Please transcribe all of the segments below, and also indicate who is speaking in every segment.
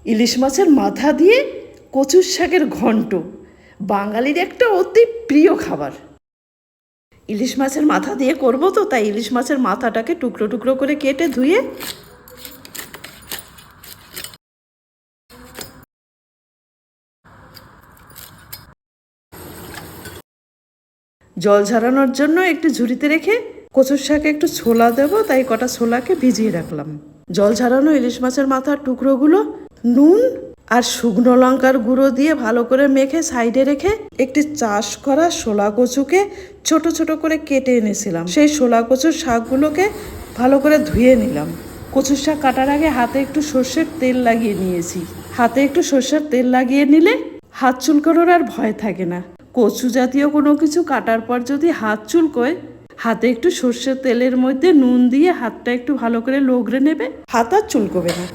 Speaker 1: ইলিশ মাছের মাথা দিয়ে কচুর শাকের ঘন্ট বাঙালির একটা অতি প্রিয় খাবার। ইলিশ মাছের মাথা দিয়ে করব তো, তাই ইলিশ মাছের মাথাটাকে টুকরো টুকরো করে কেটে ধুয়ে জল ঝরানোর জন্য একটু ঝুড়িতে রেখে কচুর শাকে একটু ছোলা দেব, তাই কটা ছোলাকে ভিজিয়ে রাখলাম। জল ঝরানো ইলিশ মাছের মাথার টুকরোগুলো নুন আর শুকনো লঙ্কার গুঁড়ো দিয়ে ভালো করে মেখে সাইডে রেখে একটি চাষ করা শোলা কচুকে ছোট ছোট করে কেটে এনেছিলাম। সেই শোলা কচুর শাকগুলোকে ভালো করে ধুয়ে নিলাম। কচুর শাক কাটার আগে হাতে একটু সর্ষের তেল লাগিয়ে নিয়েছি। হাতে একটু সর্ষের তেল লাগিয়ে নিলে হাত চুলকানোর আর ভয় থাকে না। কচু জাতীয় কোনো কিছু কাটার পর যদি হাত চুলকোয়, হাতে একটু সর্ষের তেলের মধ্যে নুন দিয়ে হাতটা একটু ভালো করে লগড়ে নেবে, হাত আর চুলকোবে না।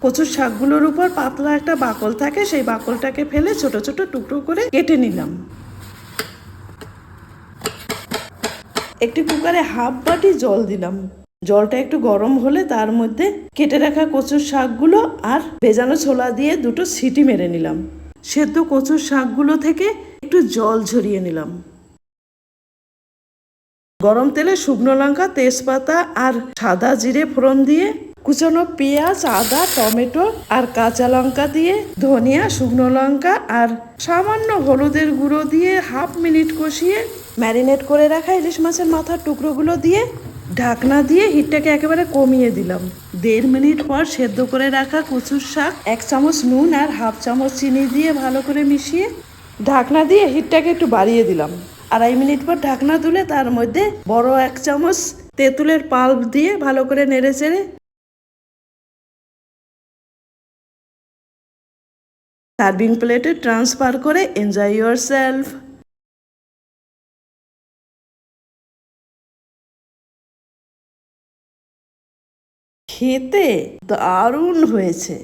Speaker 1: কচুর শাকগুলোর উপর পাতলা একটা বাকল থাকে, সেই বাকলটাকে ফেলে ছোট ছোট টুকরো করে কেটে নিলাম। একটি কুকারে হাফ বাটি জল দিলাম। জলটা একটু গরম হলে তার মধ্যে কেটে রাখা কচুর শাকগুলো আর ভেজানো ছোলা দিয়ে দুটো সিটি মেরে নিলাম। সেদ্ধ কচুর শাকগুলো থেকে একটু জল ঝরিয়ে নিলাম। গরম তেলে শুকনো লঙ্কা, তেজপাতা আর সাদা জিরে ফোড়ন দিয়ে কুচানো পেঁয়াজ, আদা, টমেটো আর কাঁচা লঙ্কা দিয়ে ধনিয়া, শুকনো লঙ্কা আর সামান্য হলুদের গুঁড়ো দিয়ে হাফ মিনিট কষিয়ে ম্যারিনেট করে রাখা ইলিশ মাছের মাথার টুকরোগুলো দিয়ে ঢাকনা দিয়ে হিটটাকে একেবারে কমিয়ে দিলাম। 1.5 মিনিট পর সেদ্ধ করে রাখা কচুর শাক 1 চামচ নুন আর হাফ চামচ চিনি দিয়ে ভালো করে মিশিয়ে ঢাকনা দিয়ে হিটটাকে একটু বাড়িয়ে দিলাম। 2.5 মিনিট পর ঢাকনা তুলে তার মধ্যে বড় 1 চামচ তেঁতুলের পাল্প দিয়ে ভালো করে নেড়ে চেড়ে সার্ভিং প্লেটে ট্রান্সফার করে এনজয় ইয়োরসেলফ। খেতে দারুণ হয়েছে।